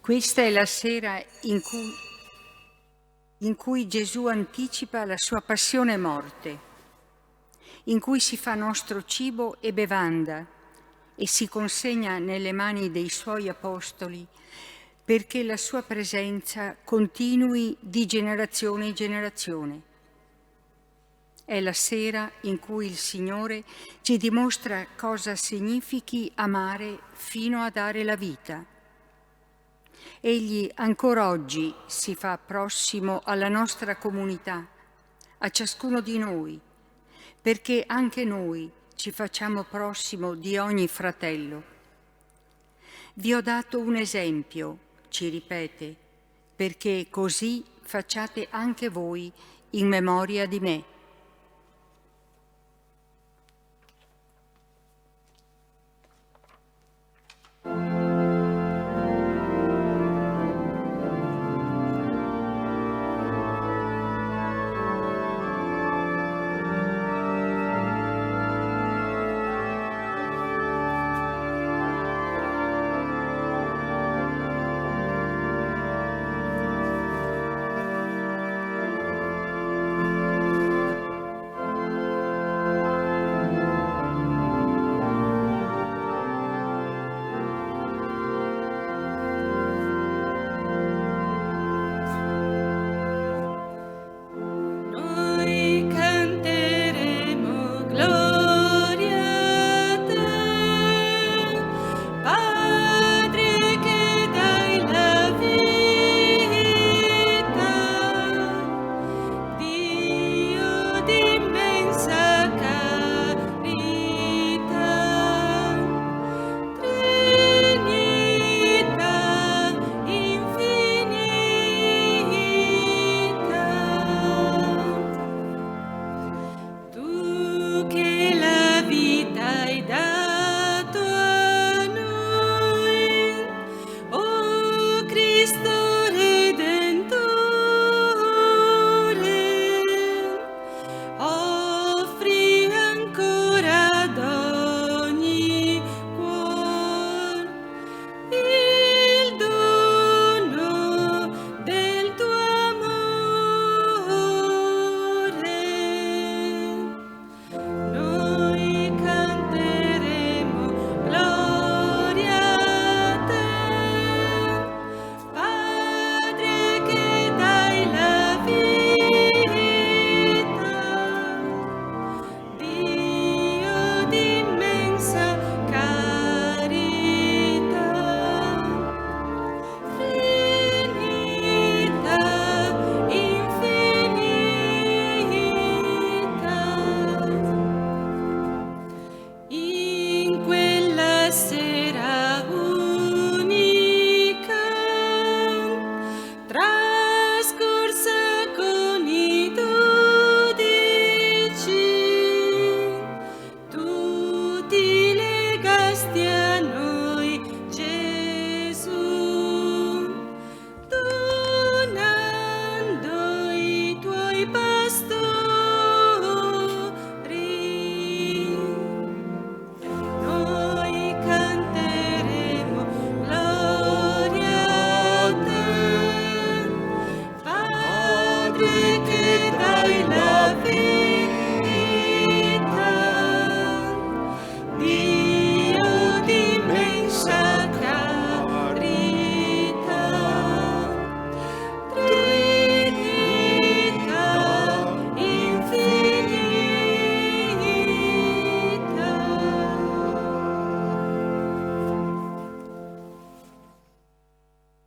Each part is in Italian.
Questa è la sera in cui Gesù anticipa la sua passione e morte, in cui si fa nostro cibo e bevanda e si consegna nelle mani dei suoi apostoli perché la sua presenza continui di generazione in generazione. È la sera in cui il Signore ci dimostra cosa significhi amare fino a dare la vita. Egli ancora oggi si fa prossimo alla nostra comunità, a ciascuno di noi, perché anche noi ci facciamo prossimo di ogni fratello. Vi ho dato un esempio, ci ripete, perché così facciate anche voi in memoria di me.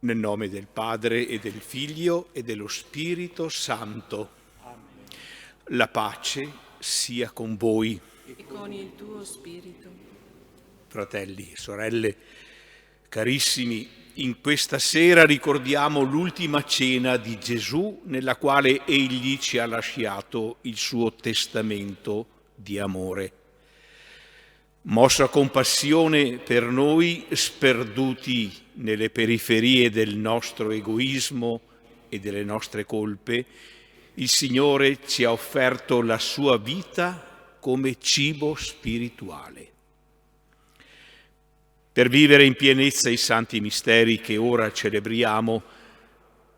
Nel nome del Padre e del Figlio e dello Spirito Santo. Amen. La pace sia con voi. E con il tuo spirito. Fratelli e sorelle, carissimi, in questa sera ricordiamo l'ultima cena di Gesù nella quale Egli ci ha lasciato il suo testamento di amore. Mosso a compassione per noi sperduti nelle periferie del nostro egoismo e delle nostre colpe, il Signore ci ha offerto la sua vita come cibo spirituale. Per vivere in pienezza i santi misteri che ora celebriamo,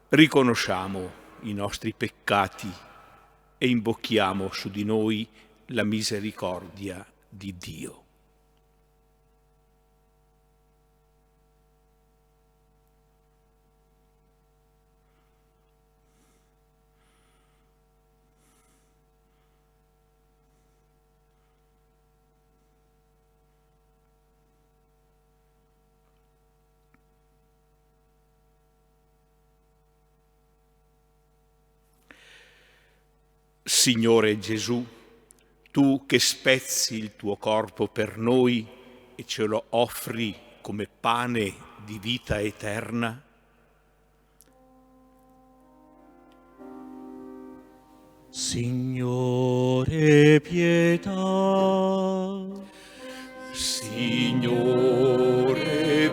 riconosciamo i nostri peccati e invochiamo su di noi la misericordia di Dio. Signore Gesù, tu che spezzi il tuo corpo per noi e ce lo offri come pane di vita eterna, Signore, pietà. Signore,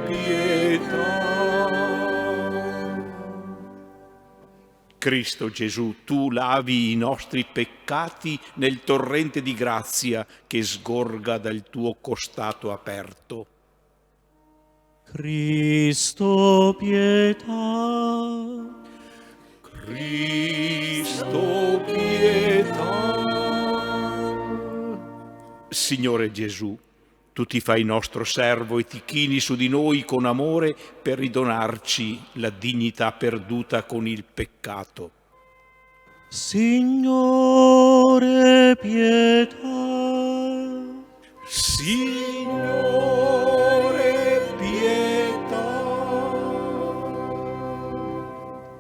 pietà. Cristo Gesù, tu lavi i nostri peccati nel torrente di grazia che sgorga dal tuo costato aperto. Cristo, pietà. Cristo, pietà. Signore Gesù, tu ti fai nostro servo e ti chini su di noi con amore per ridonarci la dignità perduta con il peccato. Signore, pietà. Signore, pietà.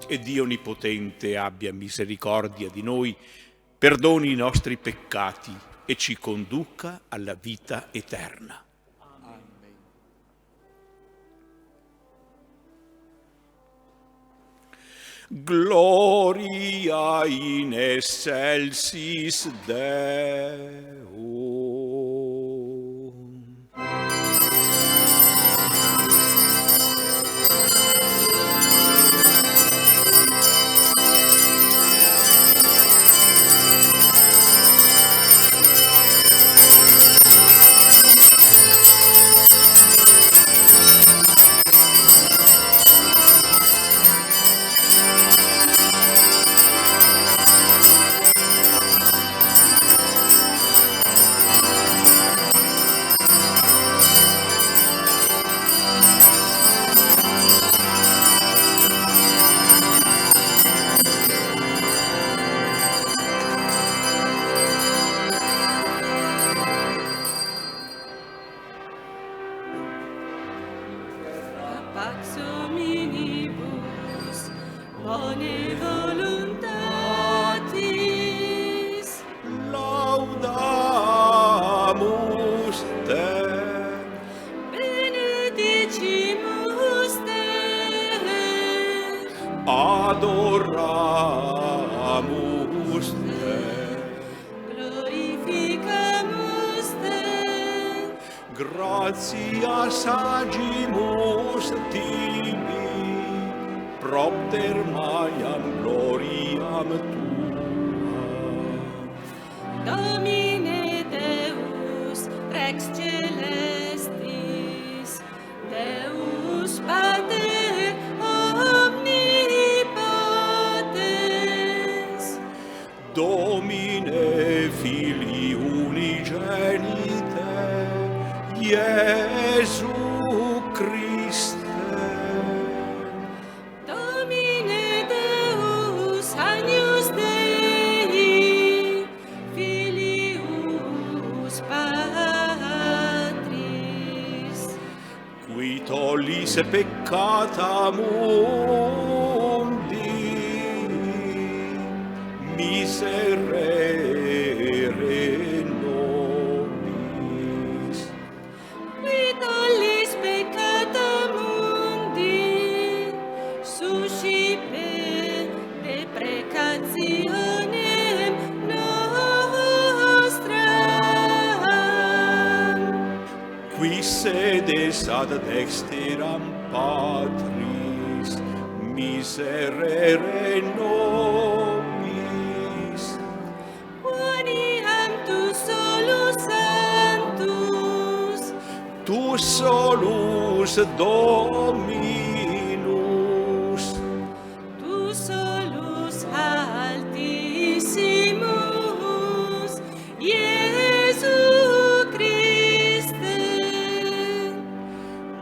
E Dio Onnipotente abbia misericordia di noi, perdoni i nostri peccati e ci conduca alla vita eterna. Amen. Gloria in excelsis Deo. Pax hominibus, bone voluntatis, Laudamus te. benedicimus te, Adoramus te. glorificamus te, Gratias agimus tibi, propter magnam gloriam tua. Domine Deus, Rex Celestis, Deus Pater omnipotens, Domine Filii unigenite, Iesu Christe. Domine Deus, Agnus Dei, Filius Patris, Qui tollis peccata mundi, miserere nobis. qui tollis peccata mundi, suscipe deprecationem nostram. Qui sedes ad dexteram Patris, miserere nobis. Quoniam tu solus sanctus, tu solus Dominus, Tu solus altissimus, Iesu Christe,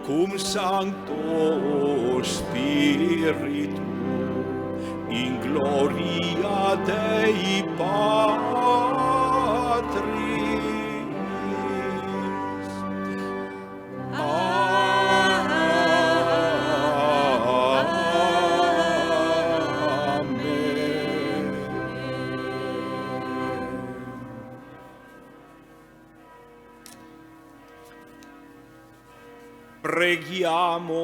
cum Sancto Spiritu, in gloria Dei Patris. Preghiamo.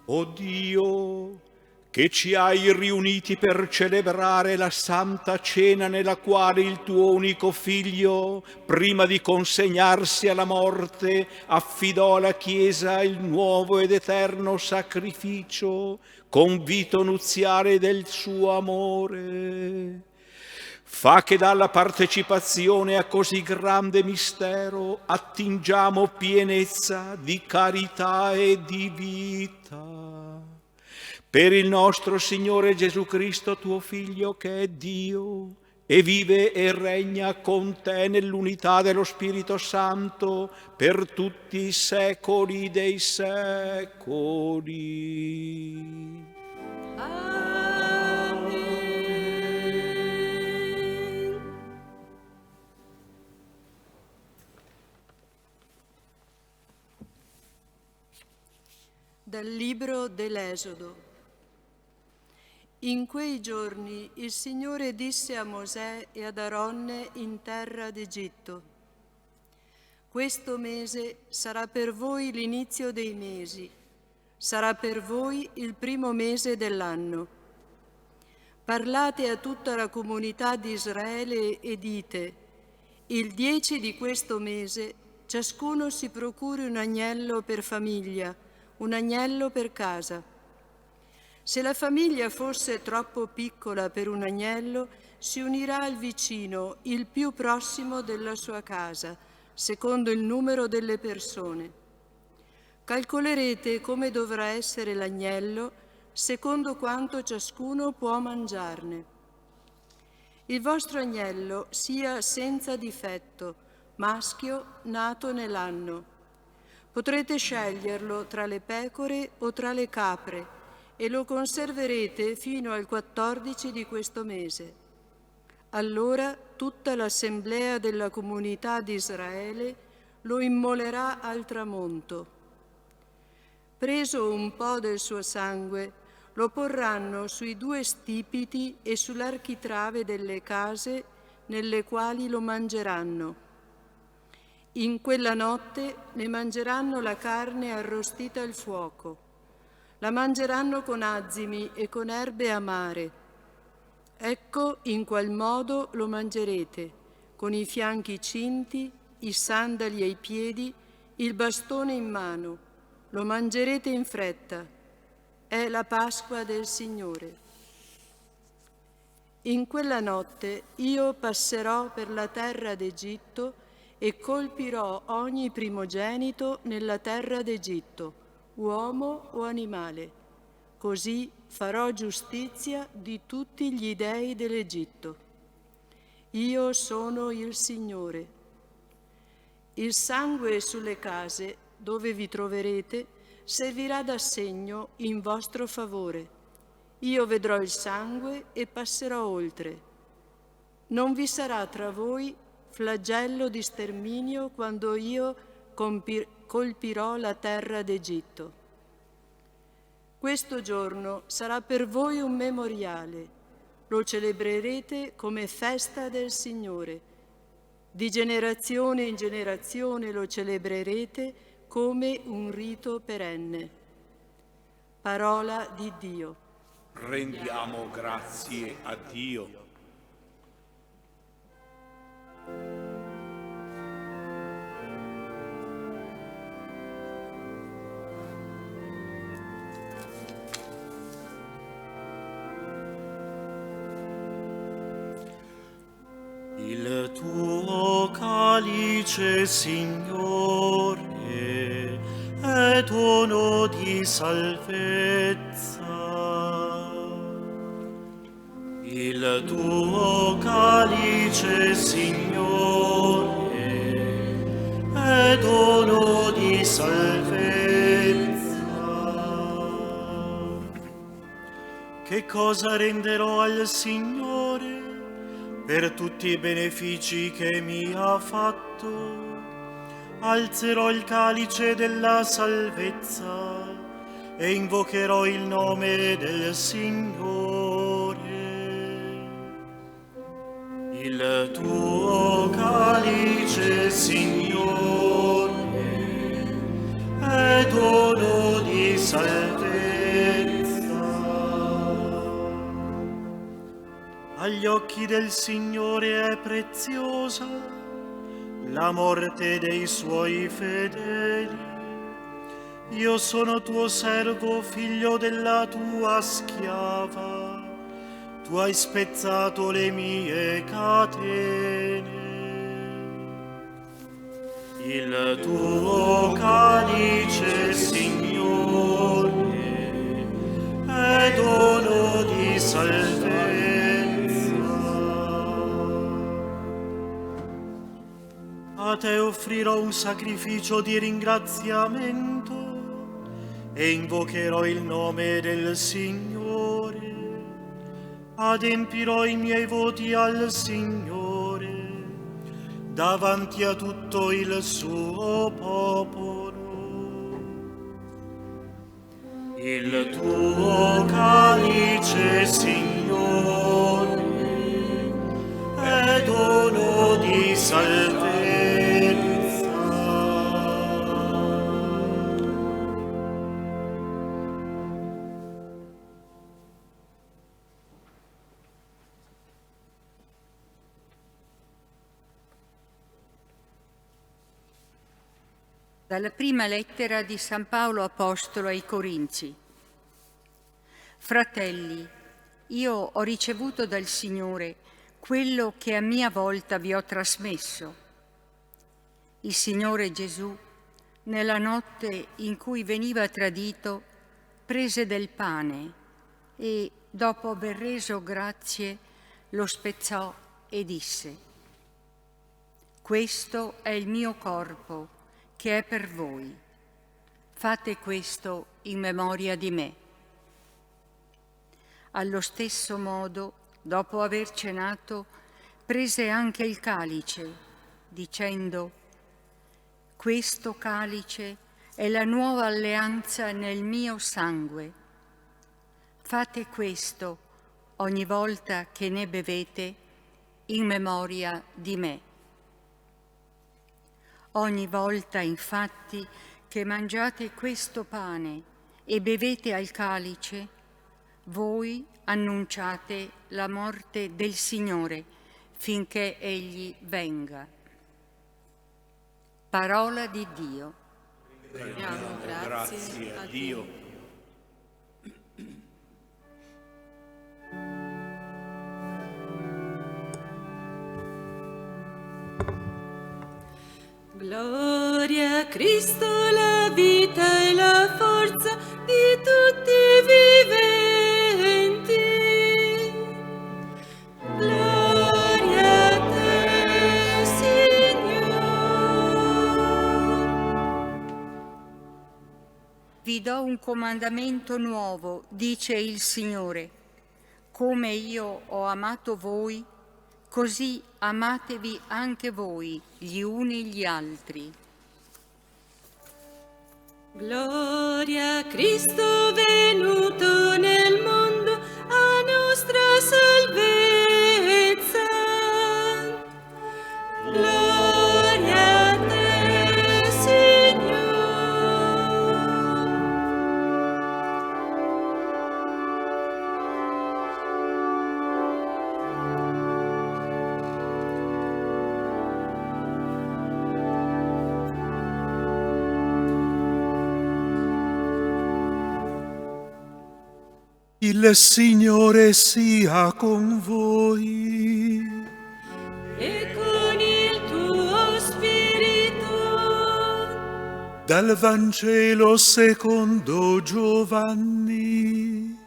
O Dio, che ci hai riuniti per celebrare la Santa Cena nella quale il tuo unico Figlio, prima di consegnarsi alla morte, affidò alla Chiesa il nuovo ed eterno sacrificio, convito nuziale del suo amore. Fa che dalla partecipazione a così grande mistero attingiamo pienezza di carità e di vita. Per il nostro Signore Gesù Cristo, tuo Figlio, che è Dio e vive e regna con te nell'unità dello Spirito Santo per tutti i secoli dei secoli. Amen. Dal libro dell'Esodo. In quei giorni il Signore disse a Mosè e ad Aronne in terra d'Egitto: questo mese sarà per voi l'inizio dei mesi, sarà per voi il primo mese dell'anno. Parlate a tutta la comunità di Israele e dite: il 10 di questo mese ciascuno si procuri un agnello per famiglia, un agnello per casa. Se la famiglia fosse troppo piccola per un agnello, si unirà al vicino, il più prossimo della sua casa, secondo il numero delle persone. Calcolerete come dovrà essere l'agnello, secondo quanto ciascuno può mangiarne. Il vostro agnello sia senza difetto, maschio nato nell'anno. Potrete sceglierlo tra le pecore o tra le capre e lo conserverete fino al 14 di questo mese. Allora tutta l'assemblea della comunità di Israele lo immolerà al tramonto. Preso un po' del suo sangue, lo porranno sui 2 stipiti e sull'architrave delle case nelle quali lo mangeranno. In quella notte ne mangeranno la carne arrostita al fuoco. La mangeranno con azimi e con erbe amare. Ecco in qual modo lo mangerete, con i fianchi cinti, i sandali ai piedi, il bastone in mano. Lo mangerete in fretta. È la Pasqua del Signore. In quella notte io passerò per la terra d'Egitto e colpirò ogni primogenito nella terra d'Egitto, uomo o animale. Così farò giustizia di tutti gli dei dell'Egitto. Io sono il Signore. Il sangue sulle case dove vi troverete servirà da segno in vostro favore. Io vedrò il sangue e passerò oltre. Non vi sarà tra voi flagello di sterminio quando io colpirò la terra d'Egitto. Questo giorno sarà per voi un memoriale. Lo celebrerete come festa del Signore. Di generazione in generazione lo celebrerete come un rito perenne. Parola di Dio. Rendiamo grazie a Dio. Il tuo calice, Signore, è dono di salvezza. Il tuo calice, Signore, è dono di salvezza. Che cosa renderò al Signore per tutti i benefici che mi ha fatto? Alzerò il calice della salvezza e invocherò il nome del Signore. Il tuo calice, Signore, è dono di salvezza. Agli occhi del Signore è preziosa la morte dei suoi fedeli. Io sono tuo servo, figlio della tua schiava. Tu hai spezzato le mie catene. Il tuo calice, Signore, è dono di salvezza. A te offrirò un sacrificio di ringraziamento e invocherò il nome del Signore. Adempirò i miei voti al Signore davanti a tutto il suo popolo. Il tuo calice, Signore, è dono di salvezza. Dalla prima lettera di San Paolo Apostolo ai Corinzi. Fratelli, io ho ricevuto dal Signore quello che a mia volta vi ho trasmesso. Il Signore Gesù, nella notte in cui veniva tradito, prese del pane e, dopo aver reso grazie, lo spezzò e disse: «Questo è il mio corpo, che è per voi. Fate questo in memoria di me». Allo stesso modo, dopo aver cenato, prese anche il calice, dicendo: «Questo calice è la nuova alleanza nel mio sangue. Fate questo ogni volta che ne bevete in memoria di me». Ogni volta, infatti, che mangiate questo pane e bevete al calice, voi annunciate la morte del Signore finché Egli venga. Parola di Dio. Diamo grazie a Dio. Gloria a Cristo, la vita e la forza di tutti i viventi. Gloria a te, Signore. Vi do un comandamento nuovo, dice il Signore. Come io ho amato voi, così amatevi anche voi gli uni gli altri. Gloria a Cristo venuto nel mondo a nostra salvezza. Gloria a te, Signore. Il Signore sia con voi. E Dal Vangelo secondo Giovanni.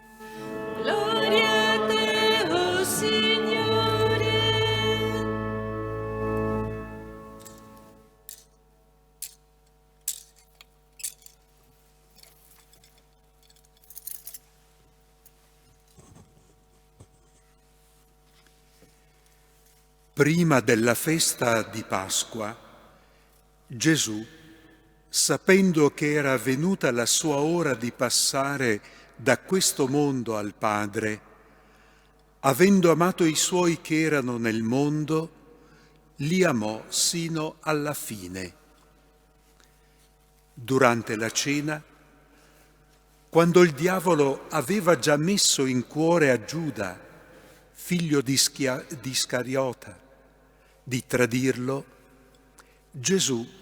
Gloria a te, o Signore. Prima della festa di Pasqua, Gesù, sapendo che era venuta la sua ora di passare da questo mondo al Padre, avendo amato i suoi che erano nel mondo, li amò sino alla fine. Durante la cena, quando il diavolo aveva già messo in cuore a Giuda, figlio di Iscariota, di tradirlo, Gesù,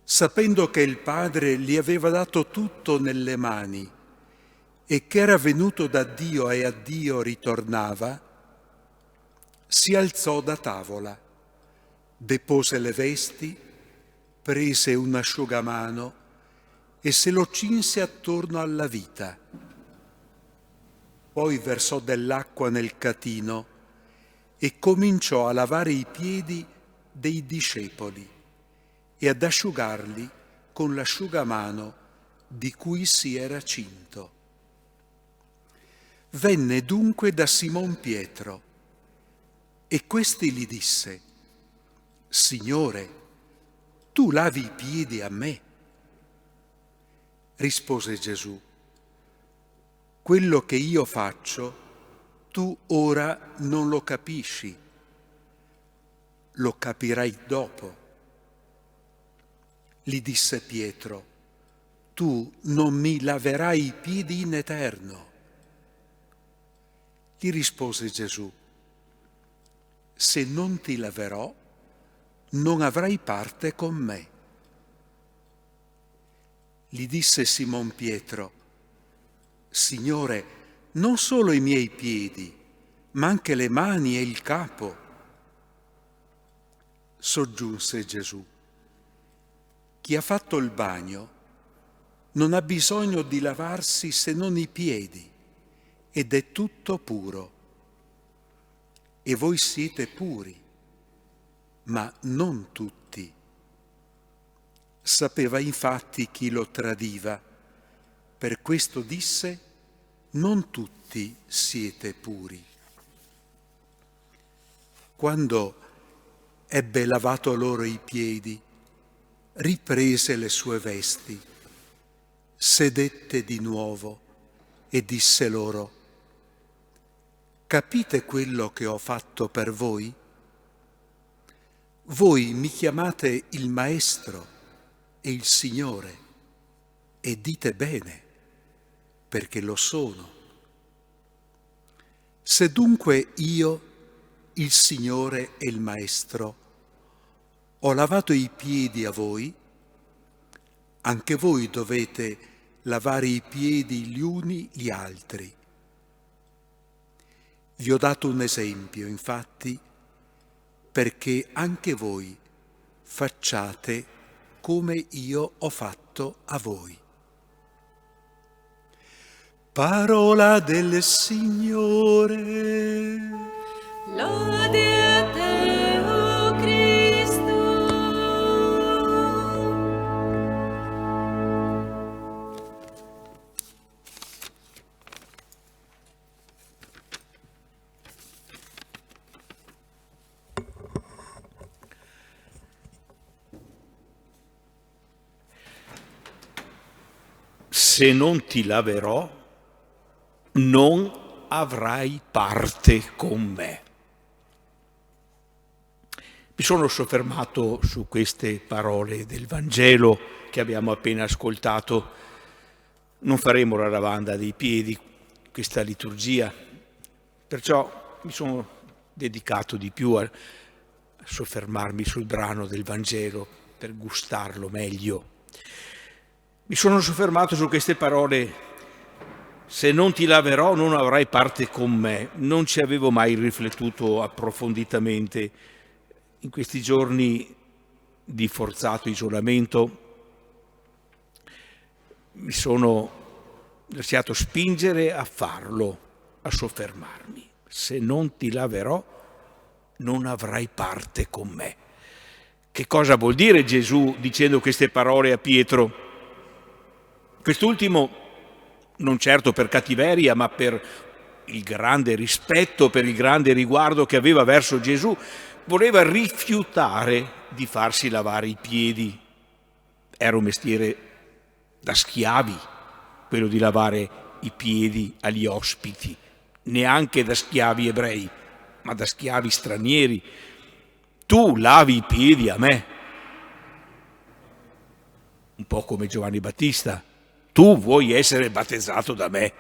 sapendo che il Padre gli aveva dato tutto nelle mani e che era venuto da Dio e a Dio ritornava, si alzò da tavola, depose le vesti, prese un asciugamano e se lo cinse attorno alla vita. Poi versò dell'acqua nel catino e cominciò a lavare i piedi dei discepoli e ad asciugarli con l'asciugamano di cui si era cinto. Venne dunque da Simon Pietro e questi gli disse: Signore, tu lavi i piedi a me? Rispose Gesù: quello che io faccio, tu ora non lo capisci, lo capirai dopo. Gli disse Pietro: tu non mi laverai i piedi in eterno. Gli rispose Gesù: se non ti laverò, non avrai parte con me. Gli disse Simon Pietro: Signore, non solo i miei piedi, ma anche le mani e il capo. Soggiunse Gesù: chi ha fatto il bagno non ha bisogno di lavarsi se non i piedi, ed è tutto puro. E voi siete puri, ma non tutti. Sapeva infatti chi lo tradiva, per questo disse: non tutti siete puri. Quando ebbe lavato loro i piedi, riprese le sue vesti, sedette di nuovo e disse loro: capite quello che ho fatto per voi? Voi mi chiamate il Maestro e il Signore, e dite bene, perché lo sono. Se dunque io, il Signore e il Maestro, ho lavato i piedi a voi, anche voi dovete lavare i piedi gli uni gli altri. Vi ho dato un esempio, infatti, perché anche voi facciate come io ho fatto a voi. Parola del Signore. Lode a te, o Cristo. Se non ti laverò, non avrai parte con me. Mi sono soffermato su queste parole del Vangelo che abbiamo appena ascoltato. Non faremo la lavanda dei piedi, questa liturgia, perciò mi sono dedicato di più a soffermarmi sul brano del Vangelo per gustarlo meglio. Mi sono soffermato su queste parole: se non ti laverò non avrai parte con me. Non ci avevo mai riflettuto approfonditamente. In questi giorni di forzato isolamento mi sono lasciato spingere a farlo, a soffermarmi. Se non ti laverò, non avrai parte con me. Che cosa vuol dire Gesù dicendo queste parole a Pietro? Quest'ultimo, non certo per cattiveria, ma per il grande rispetto, per il grande riguardo che aveva verso Gesù, voleva rifiutare di farsi lavare i piedi. Era un mestiere da schiavi, quello di lavare i piedi agli ospiti, neanche da schiavi ebrei, ma da schiavi stranieri. Tu lavi i piedi a me, un po' come Giovanni Battista. Tu vuoi essere battezzato da me.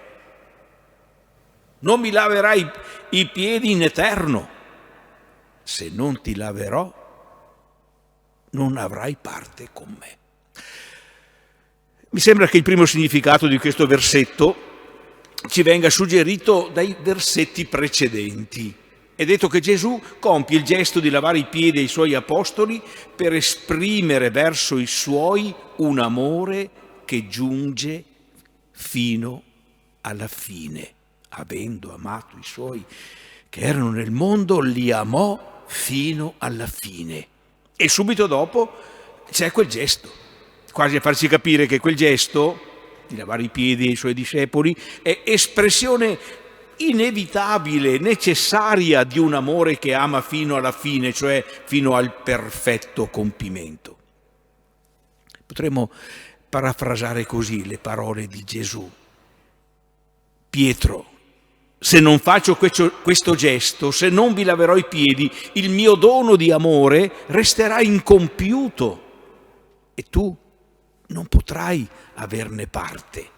Non mi laverai i piedi in eterno. Se non ti laverò, non avrai parte con me. Mi sembra che il primo significato di questo versetto ci venga suggerito dai versetti precedenti. È detto che Gesù compie il gesto di lavare i piedi ai suoi apostoli per esprimere verso i suoi un amore che giunge fino alla fine. Avendo amato i suoi che erano nel mondo, li amò fino alla fine. E subito dopo c'è quel gesto, quasi a farci capire che quel gesto di lavare i piedi ai suoi discepoli è espressione inevitabile, necessaria di un amore che ama fino alla fine, cioè fino al perfetto compimento. Potremmo parafrasare così le parole di Gesù. Pietro, se non faccio questo gesto, se non vi laverò i piedi, il mio dono di amore resterà incompiuto e tu non potrai averne parte.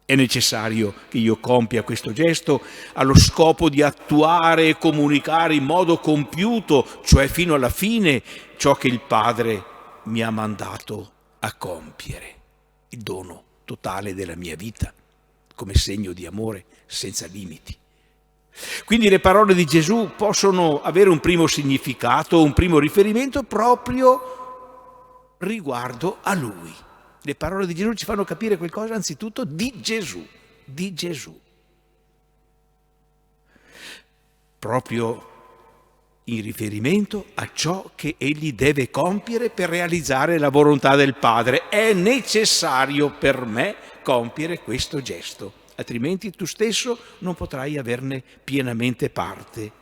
È necessario che io compia questo gesto allo scopo di attuare e comunicare in modo compiuto, cioè fino alla fine, ciò che il Padre mi ha mandato a compiere, il dono totale della mia vita, come segno di amore senza limiti. Quindi le parole di Gesù possono avere un primo significato, un primo riferimento proprio riguardo a Lui. Le parole di Gesù ci fanno capire qualcosa anzitutto di Gesù, di Gesù. Proprio in riferimento a ciò che egli deve compiere per realizzare la volontà del Padre. È necessario per me compiere questo gesto, altrimenti tu stesso non potrai averne pienamente parte,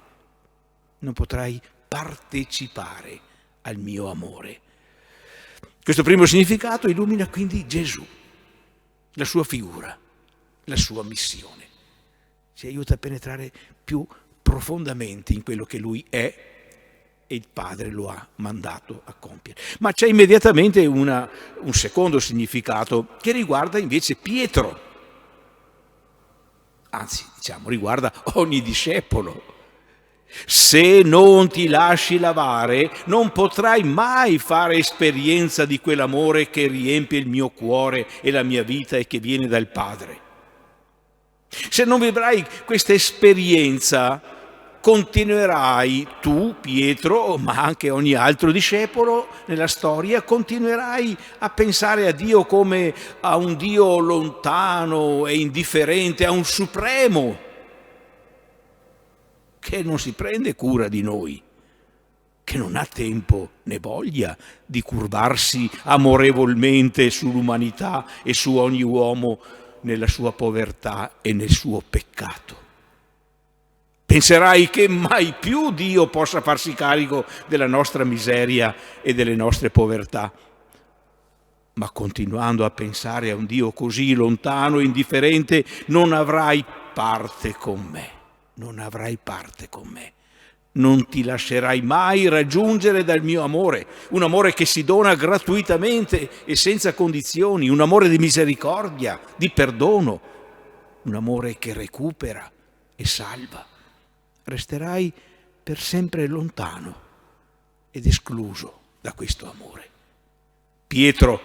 non potrai partecipare al mio amore. Questo primo significato illumina quindi Gesù, la sua figura, la sua missione. Ci aiuta a penetrare più profondamente in quello che Lui è e il Padre lo ha mandato a compiere. Ma c'è immediatamente un secondo significato che riguarda invece Pietro. Anzi, diciamo, riguarda ogni discepolo. Se non ti lasci lavare, non potrai mai fare esperienza di quell'amore che riempie il mio cuore e la mia vita e che viene dal Padre. Se non vivrai questa esperienza, continuerai tu, Pietro, ma anche ogni altro discepolo nella storia, continuerai a pensare a Dio come a un Dio lontano e indifferente, a un supremo che non si prende cura di noi, che non ha tempo né voglia di curvarsi amorevolmente sull'umanità e su ogni uomo nella sua povertà e nel suo peccato. Penserai che mai più Dio possa farsi carico della nostra miseria e delle nostre povertà. Ma continuando a pensare a un Dio così lontano e indifferente, non avrai parte con me. Non avrai parte con me. Non ti lascerai mai raggiungere dal mio amore, un amore che si dona gratuitamente e senza condizioni, un amore di misericordia, di perdono, un amore che recupera e salva. Resterai per sempre lontano ed escluso da questo amore. Pietro,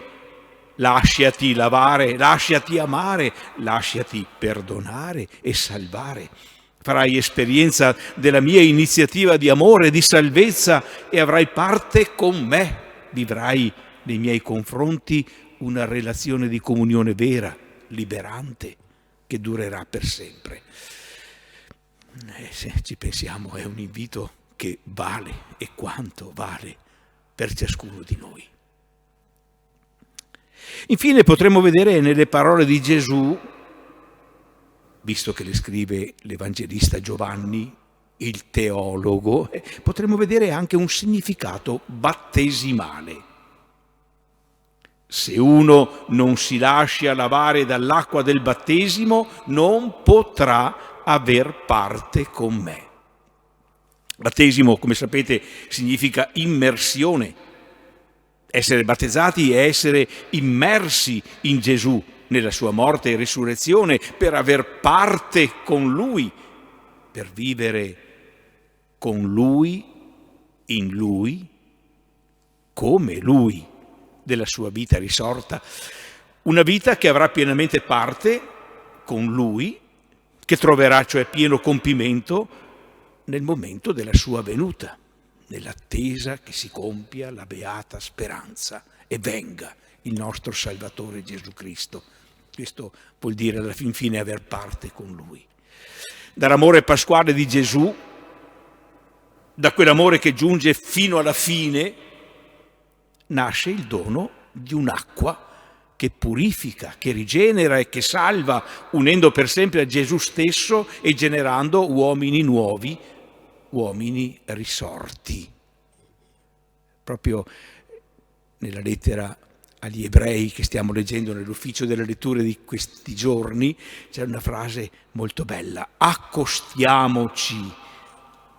lasciati lavare, lasciati amare, lasciati perdonare e salvare. Farai esperienza della mia iniziativa di amore e di salvezza e avrai parte con me. Vivrai nei miei confronti una relazione di comunione vera, liberante, che durerà per sempre. Se ci pensiamo, è un invito che vale, e quanto vale per ciascuno di noi. Infine potremmo vedere nelle parole di Gesù, visto che le scrive l'Evangelista Giovanni, il teologo, potremmo vedere anche un significato battesimale. Se uno non si lascia lavare dall'acqua del battesimo, non potrà aver parte con me. Battesimo, come sapete, significa immersione. Essere battezzati è essere immersi in Gesù, nella sua morte e risurrezione, per aver parte con Lui, per vivere con Lui, in Lui, come Lui, della sua vita risorta. Una vita che avrà pienamente parte con Lui, che troverà cioè pieno compimento nel momento della sua venuta, nell'attesa che si compia la beata speranza e venga il nostro Salvatore Gesù Cristo. Questo vuol dire alla fin fine aver parte con Lui. Dall'amore pasquale di Gesù, da quell'amore che giunge fino alla fine, nasce il dono di un'acqua che purifica, che rigenera e che salva, unendo per sempre a Gesù stesso e generando uomini nuovi, uomini risorti. Proprio nella lettera agli ebrei che stiamo leggendo nell'ufficio delle letture di questi giorni c'è una frase molto bella: accostiamoci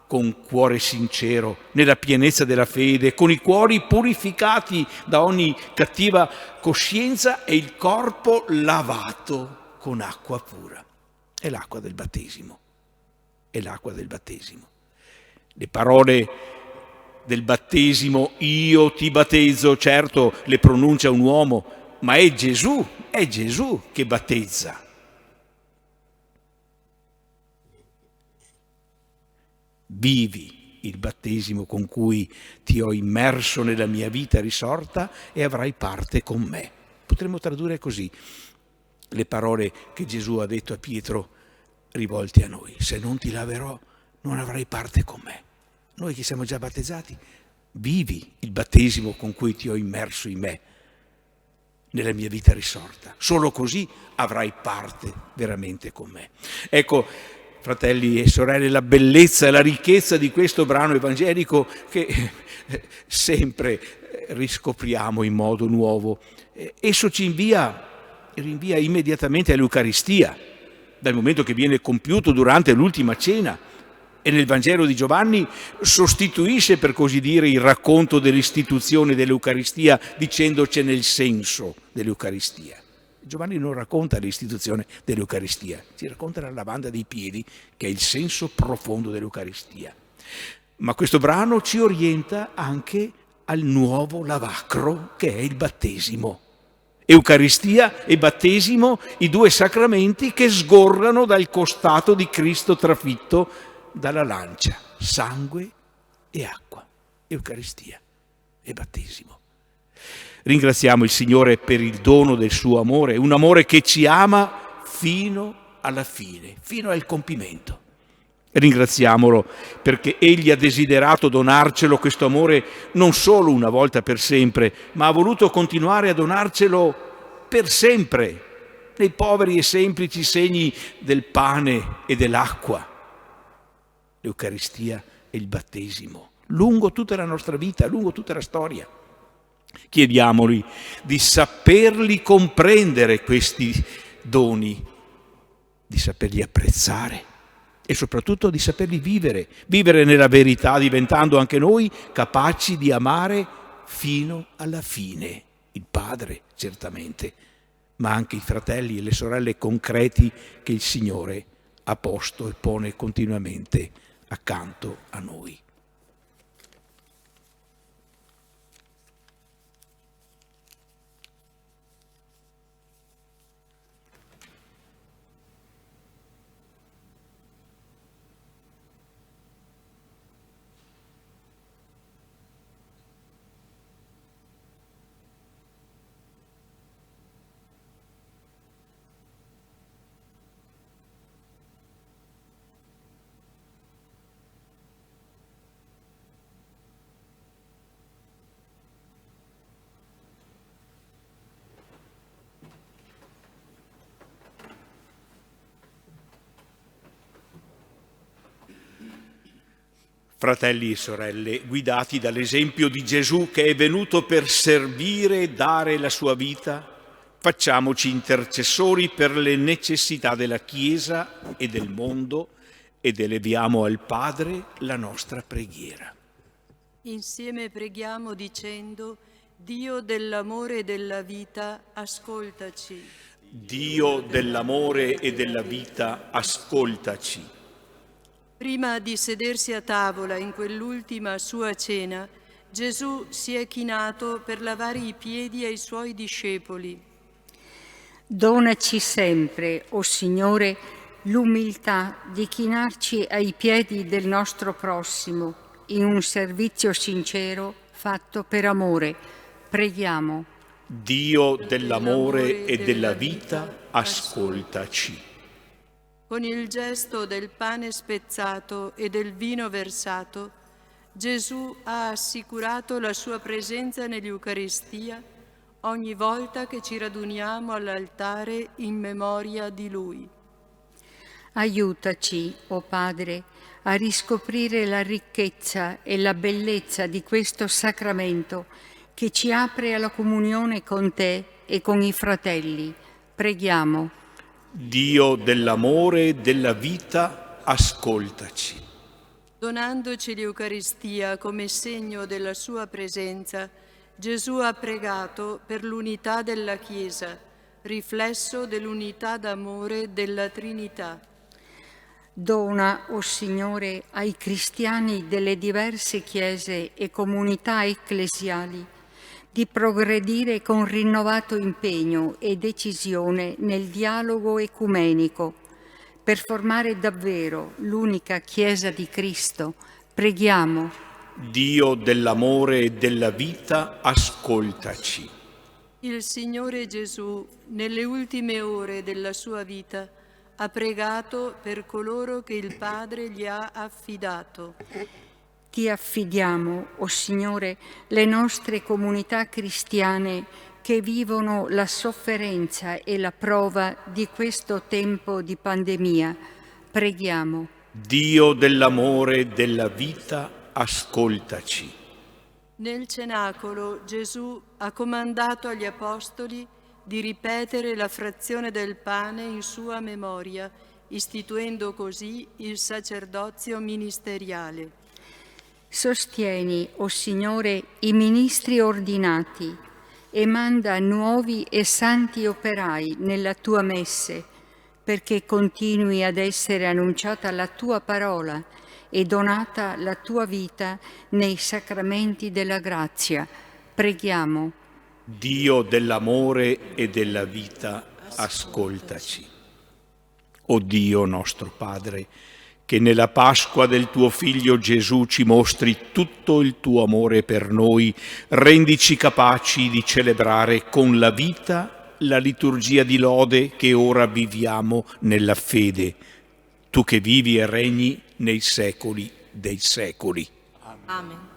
con cuore sincero, nella pienezza della fede, con i cuori purificati da ogni cattiva coscienza e il corpo lavato con acqua pura. È l'acqua del battesimo. È l'acqua del battesimo. Le parole del battesimo, io ti battezzo, certo le pronuncia un uomo, ma è Gesù che battezza. Vivi il battesimo con cui ti ho immerso nella mia vita risorta e avrai parte con me. Potremmo tradurre così le parole che Gesù ha detto a Pietro rivolte a noi: se non ti laverò non avrai parte con me. Noi che siamo già battezzati, vivi il battesimo con cui ti ho immerso in me, nella mia vita risorta. Solo così avrai parte veramente con me. Ecco, fratelli e sorelle, la bellezza e la ricchezza di questo brano evangelico che sempre riscopriamo in modo nuovo. Esso ci rinvia immediatamente all'Eucaristia, dal momento che viene compiuto durante l'ultima cena, e nel Vangelo di Giovanni sostituisce, per così dire, il racconto dell'istituzione dell'Eucaristia dicendocene il senso dell'Eucaristia. Giovanni non racconta l'istituzione dell'Eucaristia, ci racconta la lavanda dei piedi, che è il senso profondo dell'Eucaristia. Ma questo brano ci orienta anche al nuovo lavacro, che è il battesimo. Eucaristia e battesimo, i due sacramenti che sgorgano dal costato di Cristo trafitto dalla lancia, sangue e acqua. Eucaristia e battesimo. Ringraziamo il Signore per il dono del suo amore, un amore che ci ama fino alla fine, fino al compimento. Ringraziamolo perché Egli ha desiderato donarcelo questo amore non solo una volta per sempre, ma ha voluto continuare a donarcelo per sempre, nei poveri e semplici segni del pane e dell'acqua. L'Eucaristia e il battesimo, lungo tutta la nostra vita, lungo tutta la storia. Chiediamoli di saperli comprendere questi doni, di saperli apprezzare e soprattutto di saperli vivere nella verità, diventando anche noi capaci di amare fino alla fine il Padre, certamente, ma anche i fratelli e le sorelle concreti che il Signore ha posto e pone continuamente accanto a noi. Fratelli e sorelle, guidati dall'esempio di Gesù che è venuto per servire e dare la sua vita, facciamoci intercessori per le necessità della Chiesa e del mondo ed eleviamo al Padre la nostra preghiera. Insieme preghiamo dicendo: Dio dell'amore e della vita, ascoltaci. Dio dell'amore e della vita, ascoltaci. Prima di sedersi a tavola in quell'ultima sua cena, Gesù si è chinato per lavare i piedi ai suoi discepoli. Donaci sempre, o Signore, l'umiltà di chinarci ai piedi del nostro prossimo in un servizio sincero fatto per amore. Preghiamo. Dio dell'amore e della vita, ascoltaci. Con il gesto del pane spezzato e del vino versato, Gesù ha assicurato la sua presenza nell'Eucaristia ogni volta che ci raduniamo all'altare in memoria di Lui. Aiutaci, o Padre, a riscoprire la ricchezza e la bellezza di questo sacramento che ci apre alla comunione con Te e con i fratelli. Preghiamo. Dio dell'amore e della vita, ascoltaci. Donandoci l'Eucaristia come segno della sua presenza, Gesù ha pregato per l'unità della Chiesa, riflesso dell'unità d'amore della Trinità. Dona, o Signore, ai cristiani delle diverse chiese e comunità ecclesiali di progredire con rinnovato impegno e decisione nel dialogo ecumenico per formare davvero l'unica Chiesa di Cristo. Preghiamo. Dio dell'amore e della vita, ascoltaci. Il Signore Gesù, nelle ultime ore della sua vita, ha pregato per coloro che il Padre gli ha affidato. Ti affidiamo, o Signore, le nostre comunità cristiane che vivono la sofferenza e la prova di questo tempo di pandemia. Preghiamo. Dio dell'amore e della vita, ascoltaci. Nel cenacolo Gesù ha comandato agli Apostoli di ripetere la frazione del pane in sua memoria, istituendo così il sacerdozio ministeriale. Sostieni, o Signore, i ministri ordinati e manda nuovi e santi operai nella tua messe, perché continui ad essere annunciata la tua parola e donata la tua vita nei sacramenti della grazia. Preghiamo. Dio dell'amore e della vita, ascoltaci. O Dio nostro Padre, che nella Pasqua del tuo Figlio Gesù ci mostri tutto il tuo amore per noi, rendici capaci di celebrare con la vita la liturgia di lode che ora viviamo nella fede, tu che vivi e regni nei secoli dei secoli. Amen.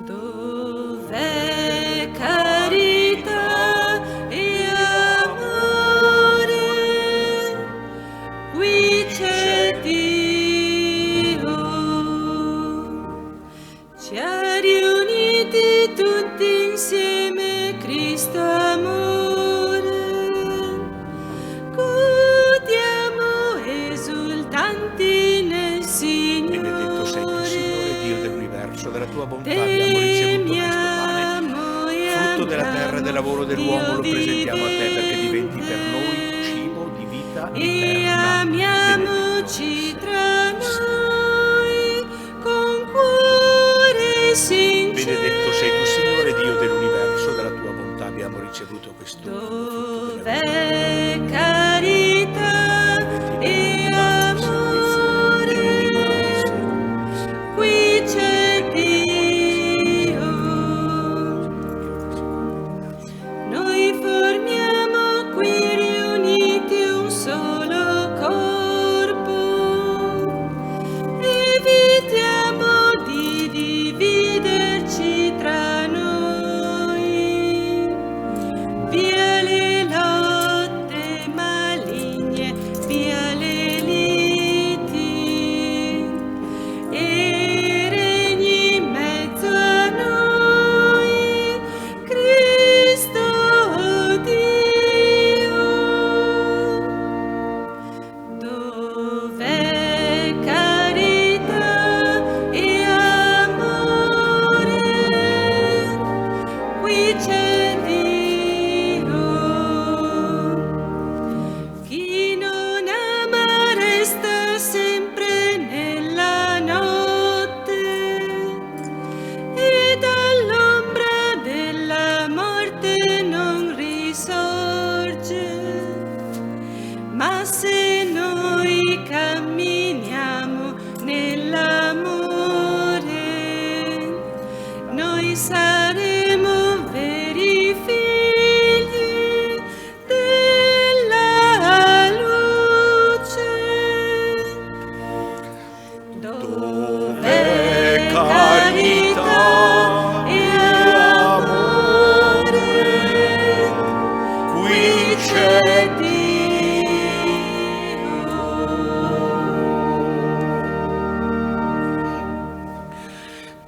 Dov'è carità e amore? Qui c'è Dio. Ci ha riuniti tutti insieme Cristo amore. Godiamo esultanti nel Signore. Benedetto sei tu, Signore Dio dell'universo, della tua bontà abbiamo ricevuto questo pane, frutto della terra e del lavoro dell'uomo, lo presentiamo a te perché diventi per noi cibo di vita E eterna. amiamoci tra noi con cuore sincero. Benedetto sei tu, Signore Dio dell'universo, dalla tua bontà abbiamo ricevuto questo frutto della Dov'è carità e amore? Qui c'è Dio. Noi formiamo qui riuniti un solo corpo. saremo veri figli della luce. Dov'è carità e amore, qui c'è Dio.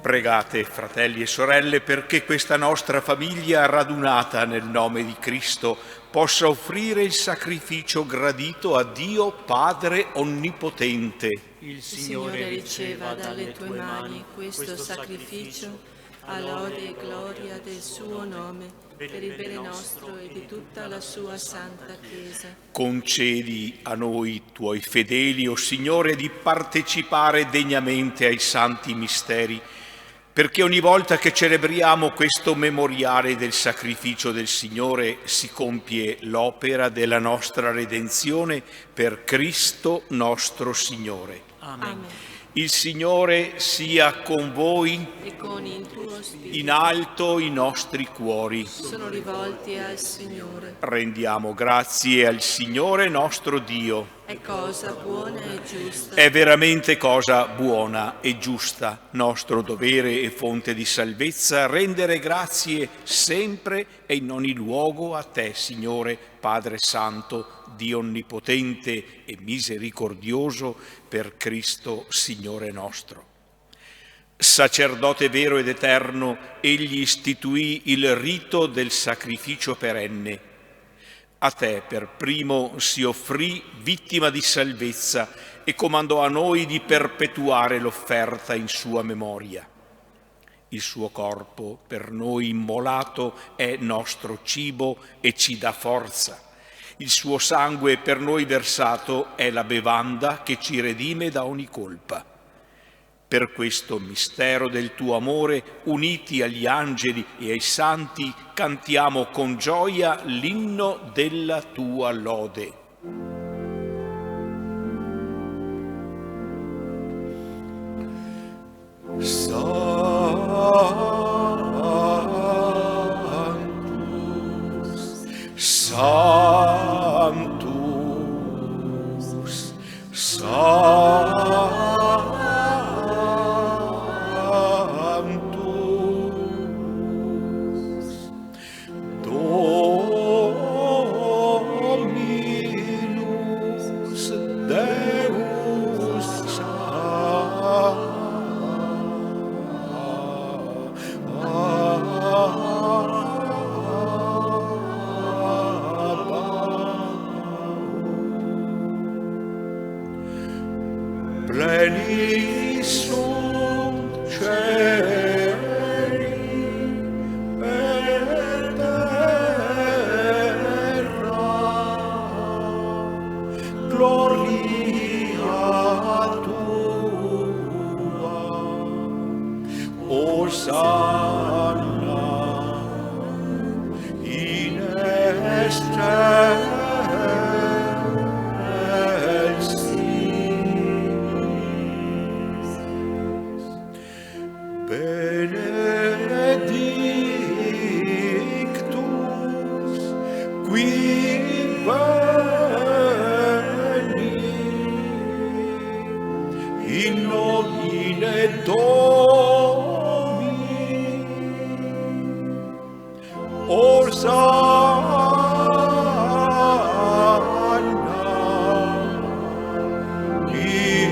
Pregate, fratelli e sorelle, perché questa nostra famiglia radunata nel nome di Cristo possa offrire il sacrificio gradito a Dio Padre Onnipotente. Il Signore riceva dalle tue mani questo sacrificio a lode e gloria del suo nome, per il bene nostro e di tutta la sua santa Chiesa. Concedi a noi, tuoi fedeli, o Signore, di partecipare degnamente ai santi misteri, perché ogni volta che celebriamo questo memoriale del sacrificio del Signore si compie l'opera della nostra redenzione per Cristo nostro Signore. Amen. Il Signore sia con voi, E con il tuo spirito in alto i nostri cuori. sono rivolti al Signore. Rendiamo grazie al Signore nostro Dio. È cosa buona e giusta. È veramente cosa buona e giusta, nostro dovere e fonte di salvezza, rendere grazie sempre e in ogni luogo a Te, Signore, Padre Santo, Dio Onnipotente e Misericordioso, per Cristo, Signore nostro. Sacerdote vero ed eterno, Egli istituì il rito del sacrificio perenne. A Te per primo si offrì vittima di salvezza e comandò a noi di perpetuare l'offerta in sua memoria. Il suo corpo, per noi immolato, è nostro cibo e ci dà forza. Il suo sangue per noi versato è la bevanda che ci redime da ogni colpa. Per questo mistero del tuo amore, uniti agli angeli e ai santi, cantiamo con gioia l'inno della tua lode. Sanctus, Sanctus, Dominus Deus pleni sunt cieli et terra, gloria tua, Hosanna in excelsis. Benedictus qui veni in nomine Domini. Hosanna in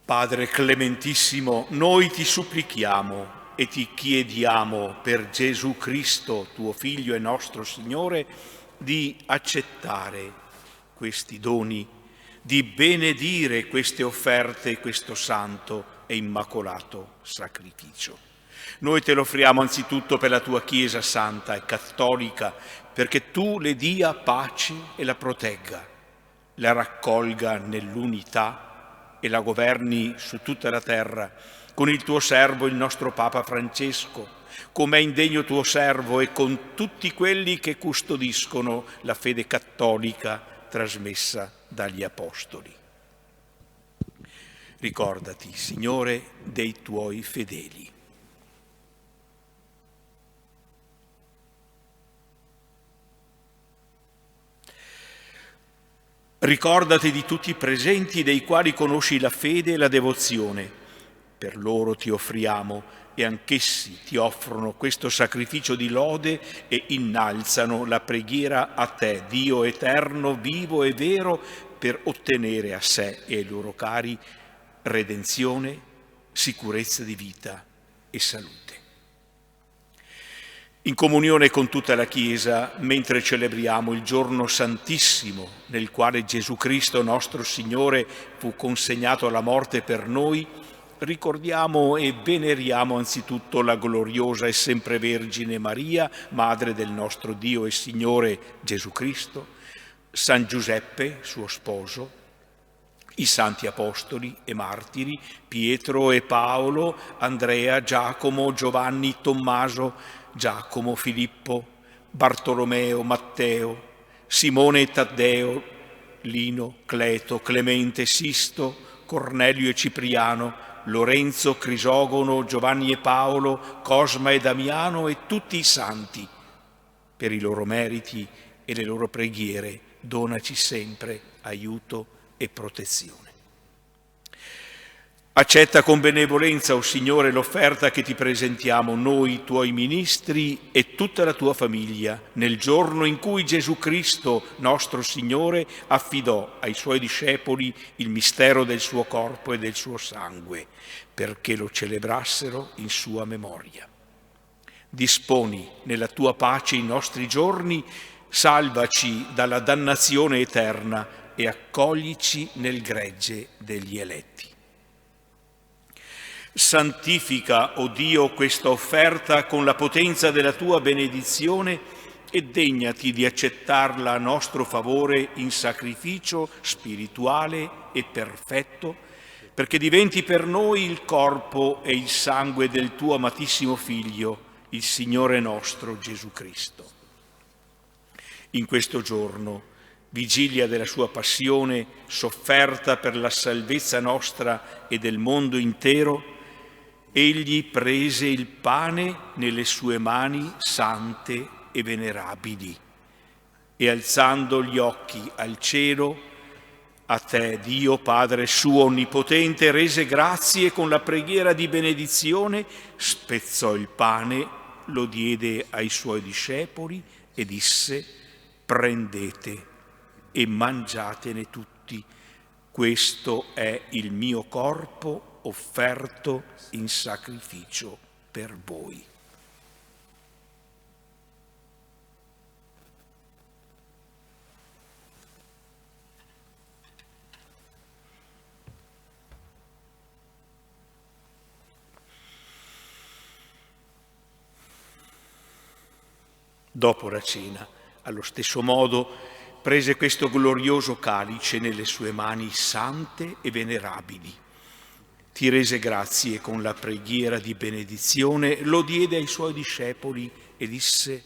Padre clementissimo, noi ti supplichiamo e ti chiediamo per Gesù Cristo, tuo Figlio e nostro Signore, di accettare questi doni, di benedire queste offerte e questo santo e immacolato sacrificio. Noi te lo offriamo anzitutto per la tua Chiesa santa e cattolica, perché tu le dia pace e la protegga, la raccolga nell'unità e la governi su tutta la terra, con il tuo servo, il nostro Papa Francesco, come è indegno tuo servo, e con tutti quelli che custodiscono la fede cattolica trasmessa dagli Apostoli. Ricordati, Signore, dei tuoi fedeli. Ricordati di tutti i presenti dei quali conosci la fede e la devozione. Per loro ti offriamo, e anch'essi ti offrono questo sacrificio di lode e innalzano la preghiera a te, Dio eterno, vivo e vero, per ottenere a sé e ai loro cari redenzione, sicurezza di vita e salute. In comunione con tutta la Chiesa, mentre celebriamo il giorno santissimo nel quale Gesù Cristo nostro Signore fu consegnato alla morte per noi, ricordiamo e veneriamo anzitutto la gloriosa e semprevergine Maria, Madre del nostro Dio e Signore Gesù Cristo, San Giuseppe, suo sposo, i santi apostoli e martiri, Pietro e Paolo, Andrea, Giacomo, Giovanni, Tommaso, Giacomo, Filippo, Bartolomeo, Matteo, Simone e Taddeo, Lino, Cleto, Clemente, Sisto, Cornelio e Cipriano, Lorenzo, Crisogono, Giovanni e Paolo, Cosma e Damiano e tutti i santi. Per i loro meriti e le loro preghiere donaci sempre aiuto e protezione. Accetta con benevolenza, o Signore, l'offerta che ti presentiamo noi, tuoi ministri e tutta la tua famiglia, nel giorno in cui Gesù Cristo, nostro Signore, affidò ai suoi discepoli il mistero del suo corpo e del suo sangue, perché lo celebrassero in sua memoria. Disponi nella tua pace i nostri giorni, salvaci dalla dannazione eterna e accoglici nel gregge degli eletti. Santifica, o Dio, questa offerta con la potenza della tua benedizione e degnati di accettarla a nostro favore in sacrificio spirituale e perfetto, perché diventi per noi il corpo e il sangue del tuo amatissimo Figlio, il Signore nostro Gesù Cristo. In questo giorno, vigilia della sua passione, sofferta per la salvezza nostra e del mondo intero, egli prese il pane nelle sue mani sante e venerabili e, alzando gli occhi al cielo, a te, Dio Padre suo onnipotente, rese grazie con la preghiera di benedizione, spezzò il pane, lo diede ai suoi discepoli e disse: prendete e mangiatene tutti, questo è il mio corpo offerto in sacrificio per voi. Dopo la cena, allo stesso modo, prese questo glorioso calice nelle sue mani sante e venerabili. Ti rese grazie con la preghiera di benedizione, lo diede ai suoi discepoli e disse: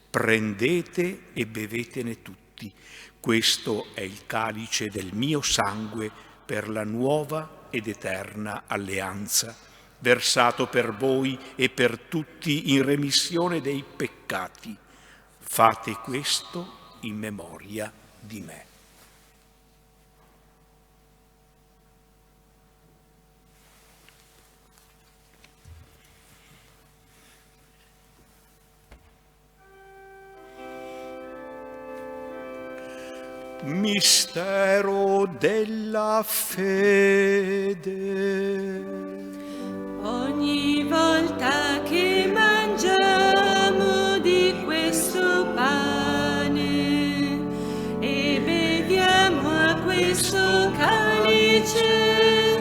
prendete e bevetene tutti, questo è il calice del mio sangue per la nuova ed eterna alleanza, versato per voi e per tutti in remissione dei peccati. Fate questo in memoria di me. Mistero della fede. Ogni volta che mangiamo di questo pane e beviamo a questo calice,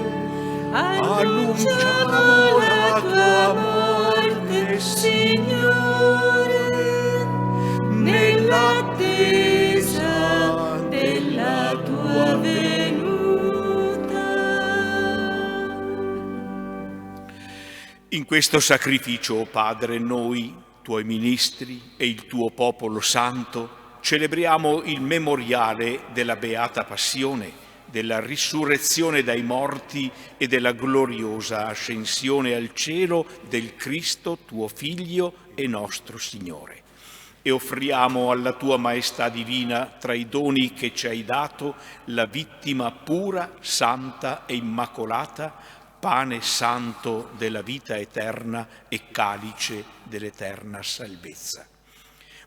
annunciamo la tua morte, Signore, nell'attesa della tua venuta. In questo sacrificio, o Padre, noi, tuoi ministri e il tuo popolo santo, celebriamo il memoriale della Beata Passione, della risurrezione dai morti e della gloriosa ascensione al cielo del Cristo, tuo Figlio e nostro Signore. E offriamo alla tua Maestà Divina, tra i doni che ci hai dato, la vittima pura, santa e immacolata, pane santo della vita eterna e calice dell'eterna salvezza.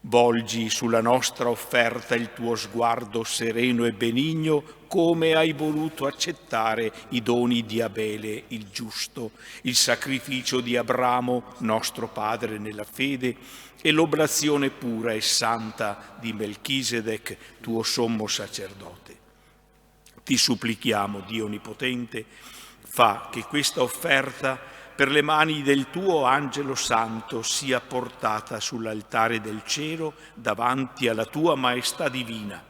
Volgi sulla nostra offerta il tuo sguardo sereno e benigno, come hai voluto accettare i doni di Abele il giusto, il sacrificio di Abramo, nostro padre nella fede, e l'oblazione pura e santa di Melchisedec, tuo sommo sacerdote. Ti supplichiamo, Dio Onnipotente, fa che questa offerta per le mani del tuo angelo santo sia portata sull'altare del cielo davanti alla tua Maestà Divina,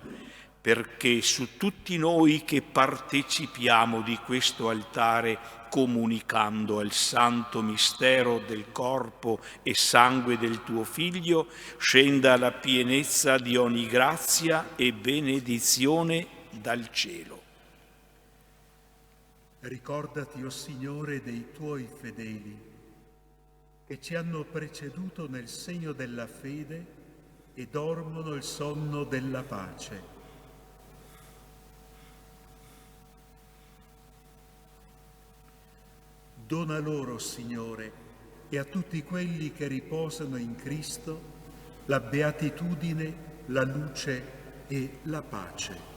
perché su tutti noi che partecipiamo di questo altare, comunicando al santo mistero del corpo e sangue del tuo Figlio, scenda la pienezza di ogni grazia e benedizione dal cielo. Ricordati, o Signore, dei tuoi fedeli che ci hanno preceduto nel segno della fede e dormono il sonno della pace. Dona loro, Signore, e a tutti quelli che riposano in Cristo la beatitudine, la luce e la pace.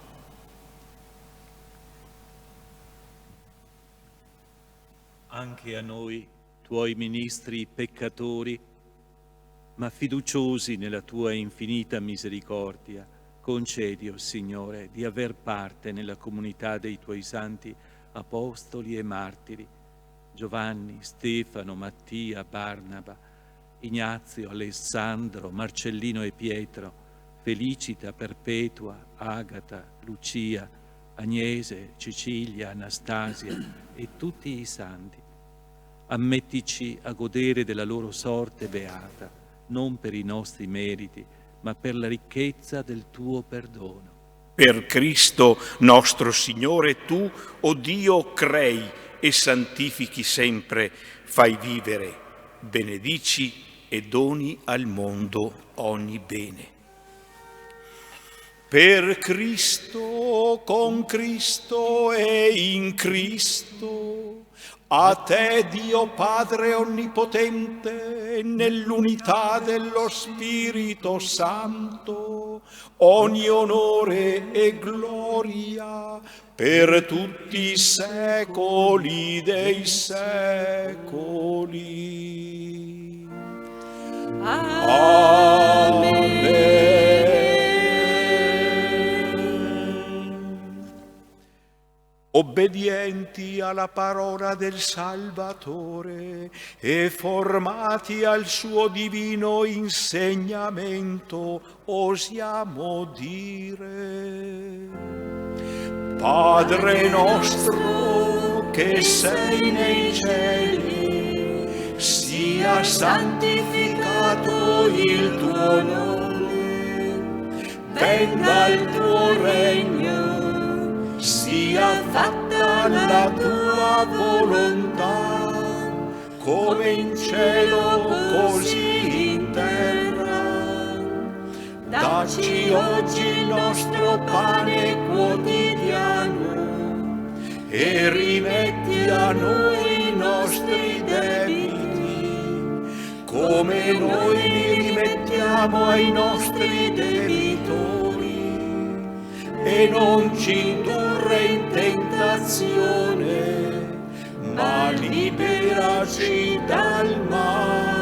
Anche a noi, tuoi ministri peccatori, ma fiduciosi nella tua infinita misericordia, concedi, o Signore, di aver parte nella comunità dei tuoi santi apostoli e martiri, Giovanni, Stefano, Mattia, Barnaba, Ignazio, Alessandro, Marcellino e Pietro, Felicita, Perpetua, Agata, Lucia, Agnese, Cecilia, Anastasia e tutti i santi. Ammettici a godere della loro sorte beata, non per i nostri meriti, ma per la ricchezza del tuo perdono. Per Cristo nostro Signore, tu, o Dio, crei e santifichi sempre, fai vivere, benedici e doni al mondo ogni bene. Per Cristo, con Cristo e in Cristo, a te, Dio Padre Onnipotente, nell'unità dello Spirito Santo, ogni onore e gloria per tutti i secoli dei secoli. Amen. Obbedienti alla parola del Salvatore e formati al suo divino insegnamento, osiamo dire: Padre nostro che sei nei cieli, sia santificato il tuo nome, venga il tuo regno, sia fatta la tua volontà, come in cielo così in terra. Dacci oggi il nostro pane quotidiano e rimetti a noi i nostri debiti, come noi li rimettiamo ai nostri debitori. E non ci indurre in tentazione, ma liberaci dal male.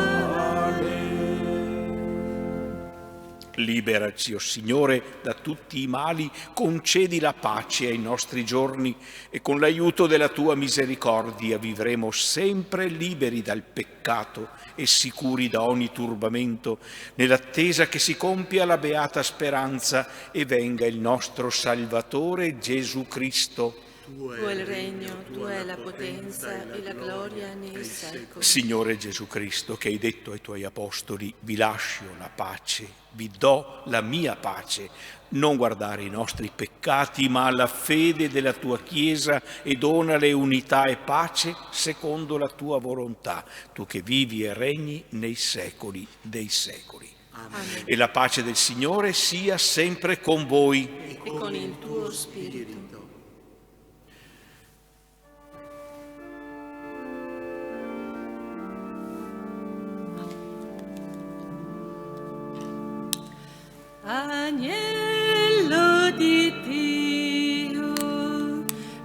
Liberaci, o Signore, da tutti i mali, concedi la pace ai nostri giorni e con l'aiuto della tua misericordia vivremo sempre liberi dal peccato e sicuri da ogni turbamento, nell'attesa che si compia la beata speranza e venga il nostro Salvatore Gesù Cristo. Tuo è il regno, tua è la potenza e la gloria nei secoli. Signore Gesù Cristo, che hai detto ai tuoi apostoli, vi lascio la pace, vi do la mia pace, non guardare i nostri peccati, ma la fede della tua Chiesa e donale unità e pace secondo la tua volontà, tu che vivi e regni nei secoli dei secoli. Amen. E la pace del Signore sia sempre con voi. E con il tuo spirito. Agnello di Dio,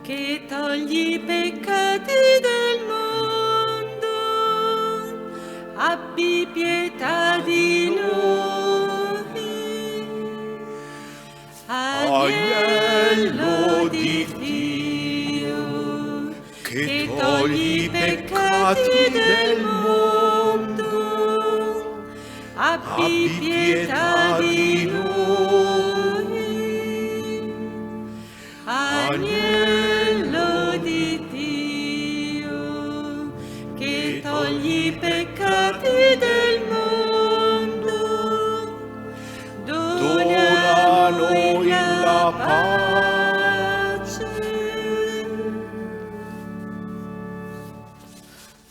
che togli i peccati del mondo, abbi pietà di noi. Agnello di Dio, che togli i peccati del mondo, abbi pietà di noi. Agnello di Dio, che togli i peccati del mondo, dona a noi la pace.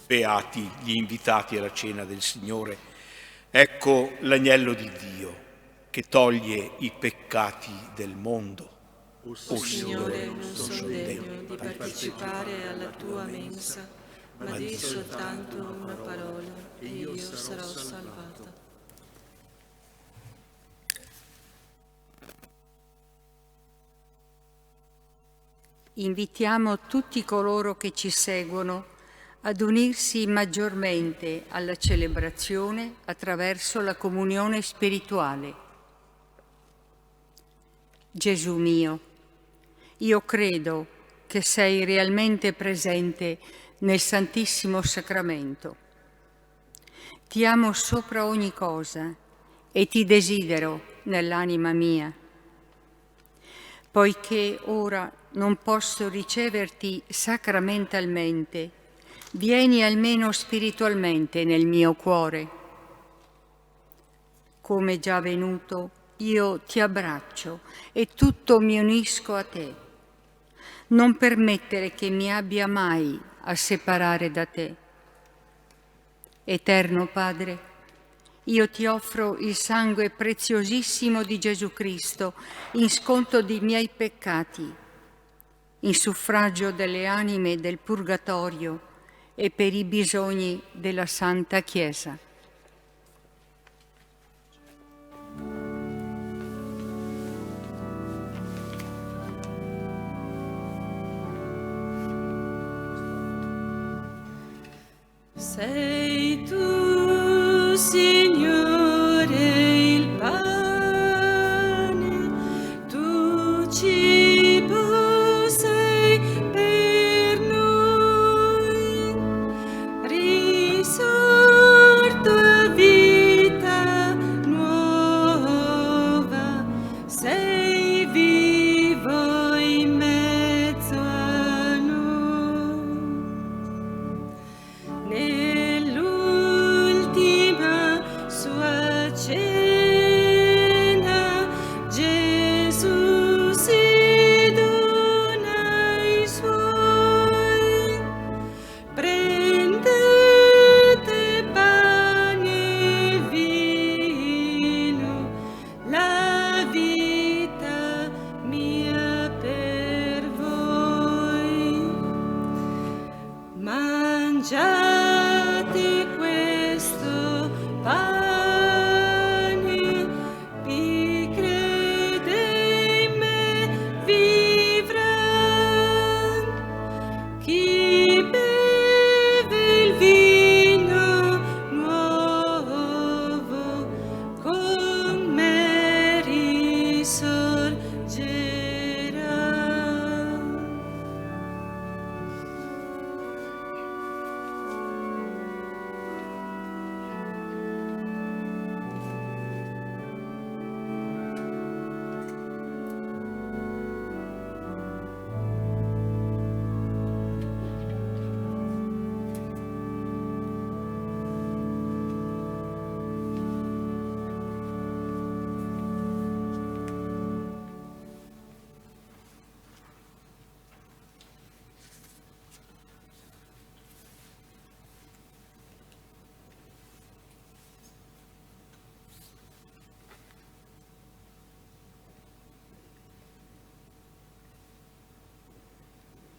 Beati gli invitati alla cena del Signore. Ecco l'agnello di Dio che toglie i peccati del mondo. O Signore, non sono degno di partecipare alla tua mensa, ma di soltanto una parola e io sarò salvata. Invitiamo tutti coloro che ci seguono ad unirsi maggiormente alla celebrazione attraverso la comunione spirituale. Gesù mio, io credo che sei realmente presente nel Santissimo Sacramento. Ti amo sopra ogni cosa e ti desidero nell'anima mia. Poiché ora non posso riceverti sacramentalmente, vieni almeno spiritualmente nel mio cuore. Come già venuto, io ti abbraccio e tutto mi unisco a te. Non permettere che mi abbia mai a separare da te. Eterno Padre, io ti offro il sangue preziosissimo di Gesù Cristo in sconto dei miei peccati, in suffragio delle anime del purgatorio e per i bisogni della Santa Chiesa. Sei tu, Signore, il pane, tu cibo sei per noi, risorto a vita nuova, sei vivo in mezzo a noi. Nell'ultima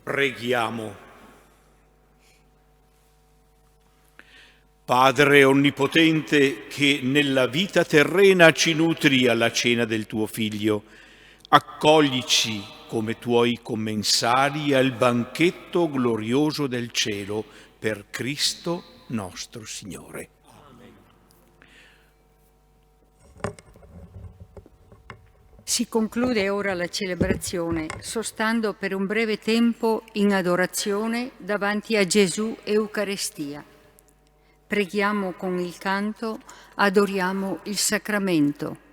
Preghiamo. Padre Onnipotente, che nella vita terrena ci nutri alla cena del tuo Figlio, accoglici come tuoi commensali al banchetto glorioso del cielo per Cristo nostro Signore. Si conclude ora la celebrazione, sostando per un breve tempo in adorazione davanti a Gesù Eucaristia. Preghiamo con il canto, adoriamo il sacramento.